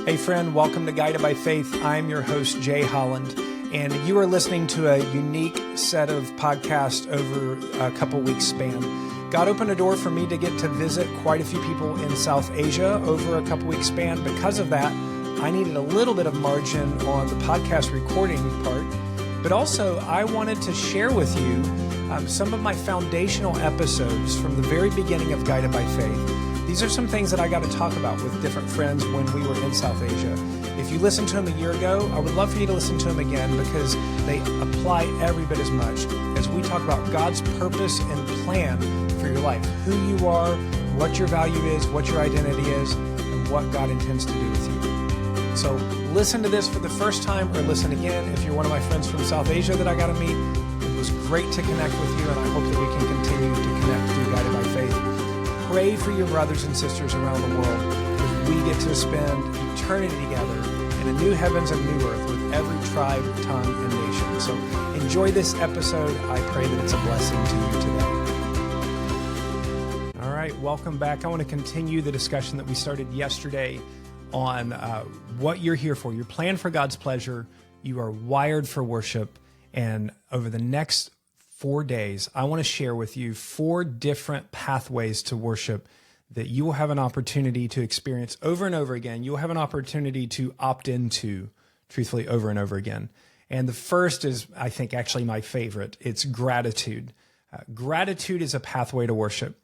Hey friend, welcome to Guided by Faith. I'm your host, Jay Holland, and you are listening to a unique set of podcasts over a couple weeks span. God opened a door for me to get to visit quite a few people in South Asia over a couple weeks span. Because of that, I needed a little bit of margin on the podcast recording part, but also I wanted to share with you some of my foundational episodes from the very beginning of Guided by Faith. These are some things that I got to talk about with different friends when we were in South Asia. If you listened to them a year ago, I would love for you to listen to them again because they apply every bit as much as we talk about God's purpose and plan for your life, who you are, what your value is, what your identity is, and what God intends to do with you. So listen to this for the first time or listen again. If you're one of my friends from South Asia that I got to meet, it was great to connect with you, and I hope that we can continue to connect through Guided by Faith. Pray for your brothers and sisters around the world as we get to spend eternity together in a new heavens and new earth with every tribe, tongue, and nation. So enjoy this episode. I pray that it's a blessing to you today. All right, welcome back. I want to continue the discussion that we started yesterday on what you're here for. You're planned for God's pleasure. You are wired for worship. And over the next 4 days, I want to share with you 4 different pathways to worship that you will have an opportunity to experience over and over again. You will have an opportunity to opt into, truthfully, over and over again. And the first is, I think, actually my favorite. It's gratitude. Gratitude is a pathway to worship.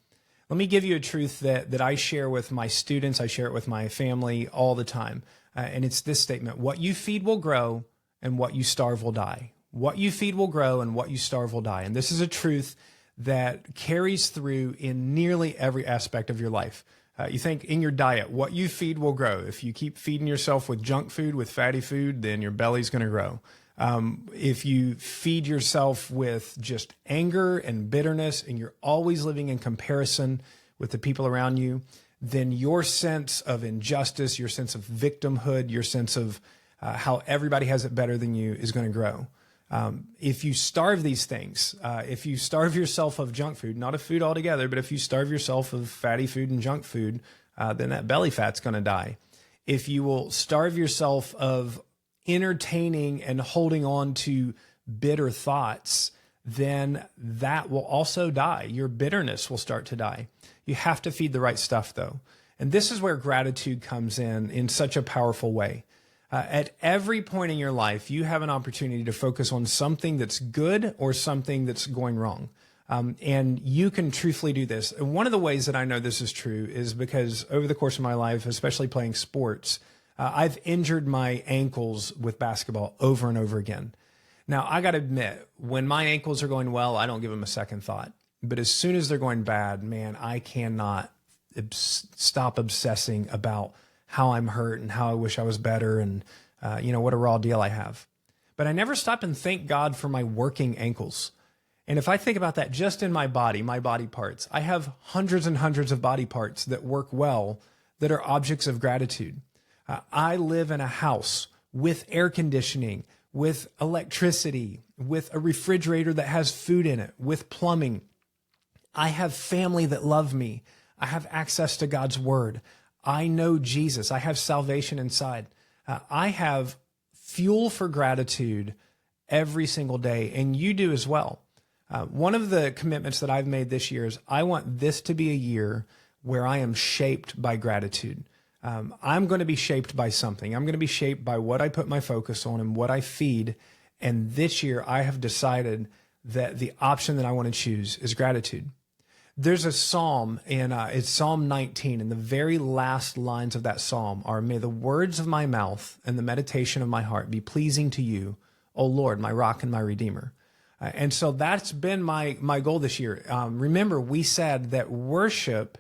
Let me give you a truth that I share with my students. I share it with my family all the time. And it's this statement: what you feed will grow and what you starve will die. What you feed will grow and what you starve will die. And this is a truth that carries through in nearly every aspect of your life. You think in your diet, what you feed will grow. If you keep feeding yourself with junk food, with fatty food, then your belly's going to grow. If you feed yourself with just anger and bitterness and you're always living in comparison with the people around you, then your sense of injustice, your sense of victimhood, your sense of how everybody has it better than you is going to grow. If you starve these things, if you starve yourself of junk food, not of food altogether, but if you starve yourself of fatty food and junk food, then that belly fat's going to die. If you will starve yourself of entertaining and holding on to bitter thoughts, then that will also die. Your bitterness will start to die. You have to feed the right stuff, though. And this is where gratitude comes in such a powerful way. At every point in your life, you have an opportunity to focus on something that's good or something that's going wrong. And you can truthfully do this. And one of the ways that I know this is true is because over the course of my life, especially playing sports, I've injured my ankles with basketball over and over again. Now, I got to admit, when my ankles are going well, I don't give them a second thought. But as soon as they're going bad, man, I cannot stop obsessing about how I'm hurt and how I wish I was better and, what a raw deal I have. But I never stop and thank God for my working ankles. And if I think about that just in my body parts, I have hundreds and hundreds of body parts that work well that are objects of gratitude. I live in a house with air conditioning, with electricity, with a refrigerator that has food in it, with plumbing. I have family that love me. I have access to God's word. I know Jesus. I have salvation inside. I have fuel for gratitude every single day, and you do as well. One of the commitments that I've made this year is I want this to be a year where I am shaped by gratitude. I'm going to be shaped by something. I'm going to be shaped by what I put my focus on and what I feed. And this year I have decided that the option that I want to choose is gratitude. There's a psalm, and it's Psalm 19, and the very last lines of that psalm are, "May the words of my mouth and the meditation of my heart be pleasing to you, O Lord, my rock and my redeemer." And so that's been my goal this year. Remember, we said that worship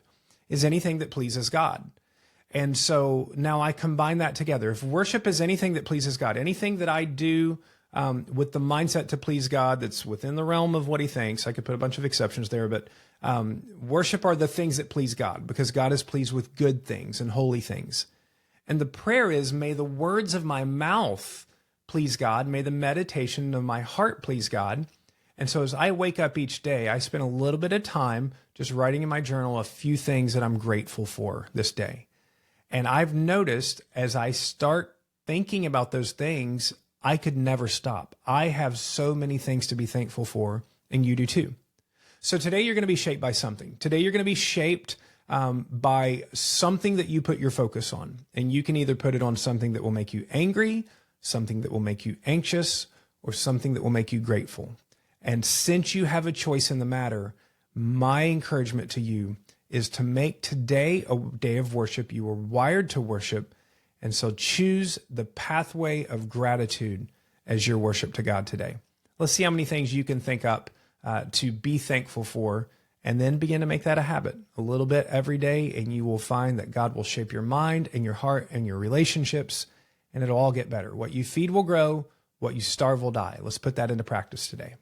is anything that pleases God. And so now I combine that together. If worship is anything that pleases God, anything that I do with the mindset to please God that's within the realm of what he thinks, I could put a bunch of exceptions there, but worship are the things that please God because God is pleased with good things and holy things. And the prayer is, may the words of my mouth please God. May the meditation of my heart please God. And so as I wake up each day, I spend a little bit of time just writing in my journal a few things that I'm grateful for this day. And I've noticed as I start thinking about those things, I could never stop. I have so many things to be thankful for, and you do too. So today you're going to be shaped by something. Today you're going to be shaped by something that you put your focus on. And you can either put it on something that will make you angry, something that will make you anxious, or something that will make you grateful. And since you have a choice in the matter, my encouragement to you is to make today a day of worship. You were wired to worship. And so choose the pathway of gratitude as your worship to God today. Let's see how many things you can think up to be thankful for, and then begin to make that a habit a little bit every day. And you will find that God will shape your mind and your heart and your relationships, and it'll all get better. What you feed will grow. What you starve will die. Let's put that into practice today.